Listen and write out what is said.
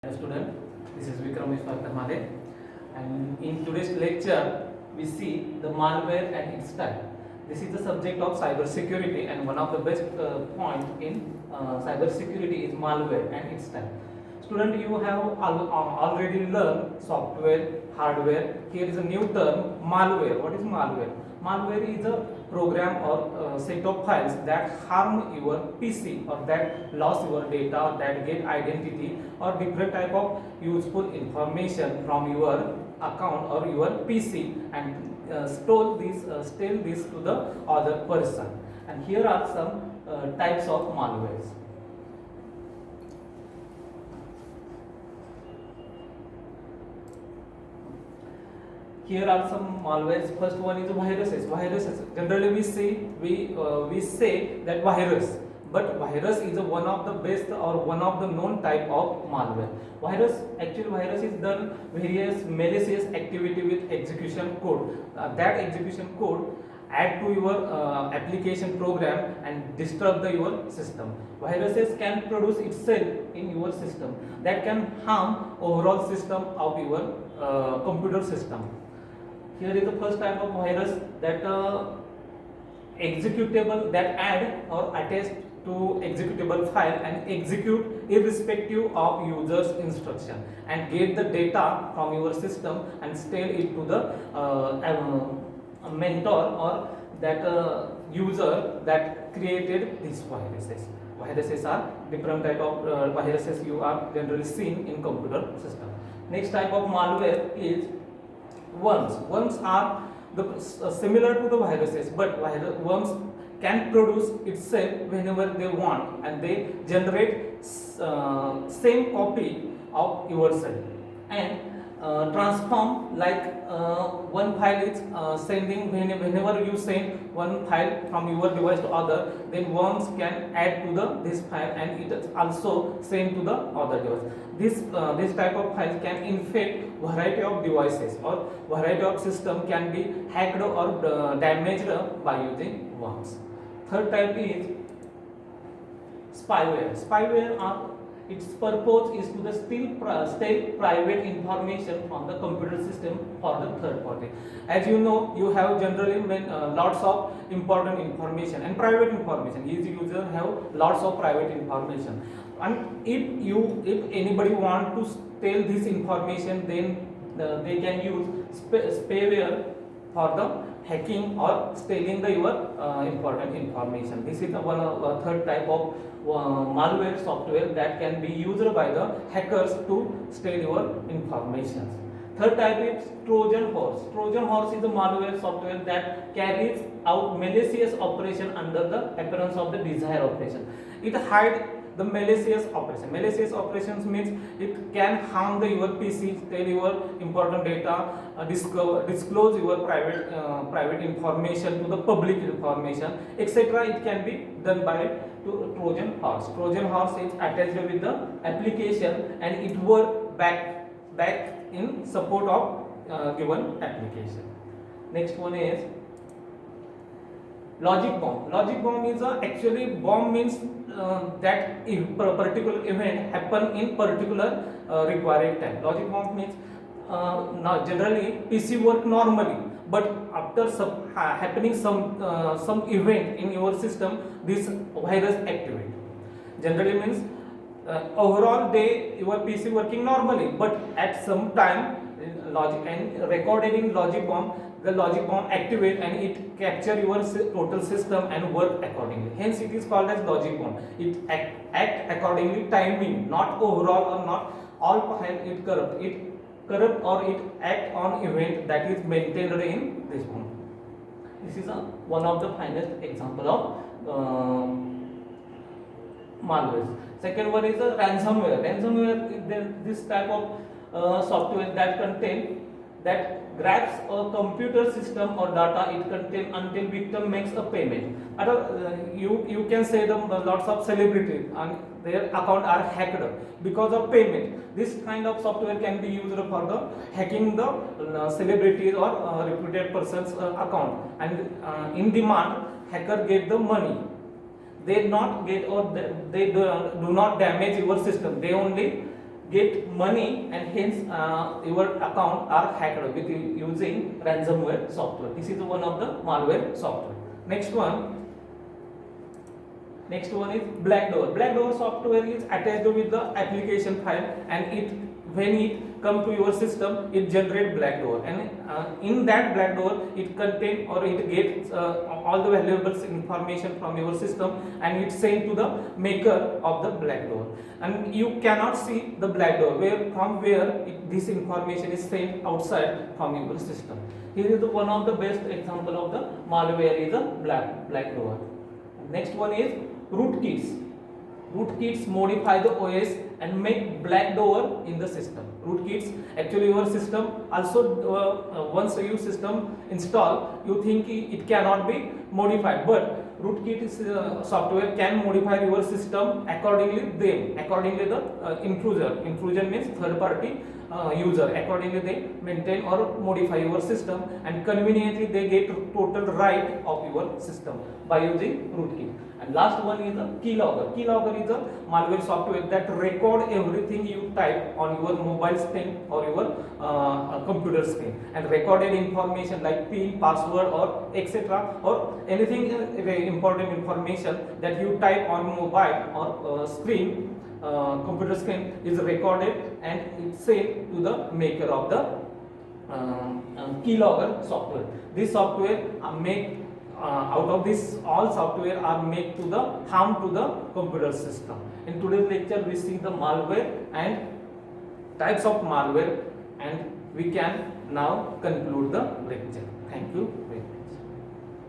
Hello student, this is Vikram Tamale, and in today's lecture we see the malware and its type. This is the subject of cyber security, and one of the best point in cyber security is malware and its type. Student, you have already learned software, hardware. Here is a new term, malware. What is malware? Malware is a program or set of files that harm your PC or that lost your data or that get identity or different type of useful information from your account or your PC and steal this to the other person. And here are some types of malwares. Here are some malwares. First one is viruses. Viruses. Generally, we say that virus, but virus is one of the best or one of the known type of malware. Virus is done various malicious activity with execution code. That execution code add to your application program and disturb your system. Viruses can produce itself in your system that can harm overall system of your computer system. Here is the first type of virus that executable that add or attach to executable file and execute irrespective of user's instruction and get the data from your system and steal it to the mentor or that user that created these viruses. Viruses are different type of viruses you are generally seen in computer system. Next type of malware is worms. Worms are similar to the viruses, but worms can produce itself whenever they want, and they generate same copy of yourself and transform like one file is sending whenever you send one file from your device to other, then worms can add to this file and it is also sent to the other device. This type of file can infect variety of devices or variety of system can be hacked or damaged by using worms. Third type is spyware. Its purpose is to steal private information from the computer system for the third party. As you know, you have generally lots of important information and private information. Each user have lots of private information, and if anybody want to steal this information, then they can use spyware for the hacking or stealing your important information. This is the third type of malware software that can be used by the hackers to steal your information. Third type is Trojan horse. Trojan horse is a malware software that carries out malicious operation under the appearance of the desired operation. It hides the malicious operation. Malicious operations means it can harm your PC, steal your important data, disclose your private information to the public information, etc. It can be done by Trojan horse. Trojan horse is attached with the application and it works back in support of given application. Next one is logic bomb. Logic bomb is actually bomb means that if a particular event happen in particular required time. Logic bomb means now generally PC work normally, but after happening some event in your system, this virus activate. Generally means overall day your PC working normally, but at some time logic and recorded in logic bomb, the logic bomb activate and it capture your total system and work accordingly. Hence it is called as logic bomb. It act accordingly timing, not overall or not all file it corrupt. It corrupt or it act on event that is maintained in this bomb. This is one of the finest example of malware. Second one is a ransomware. Ransomware is this type of software that grabs a computer system or data it contains until victim makes a payment. You can say lots of celebrities and their account are hacked because of payment. This kind of software can be used for the hacking the celebrities or reputed person's account, and in demand hacker get the money. They not get or they do not damage your system. They only get money, and hence your account are hacked with using ransomware software. This is one of the malware software. Next one is Blackdoor. Blackdoor software is attached with the application file, and it when it come to your system, it generate Blackdoor, and in that Blackdoor it contain or it gets all the valuable information from your system, and it sent to the maker of the Blackdoor, and you cannot see the Blackdoor where this information is sent outside from your system. Here is the one of the best example of the malware is a Blackdoor. Next one is rootkits. Rootkits modify the OS and make Blackdoor in the system. Rootkits, actually your system also once your system install, you think it cannot be modified, but rootkit software can modify your system accordingly the intrusion means third party user, accordingly they maintain or modify your system, and conveniently they get total right of your system by using rootkit. And last one is a keylogger. Keylogger is a malware software that record everything you type on your mobile screen or your computer screen, and recorded information like PIN, password, or etc. or anything important information that you type on mobile or screen, computer screen is recorded and it's sent to the maker of the keylogger software. This software out of this all software are made to the harm to the computer system. In today's lecture we see the malware and types of malware, and we can now conclude the lecture. Thank you.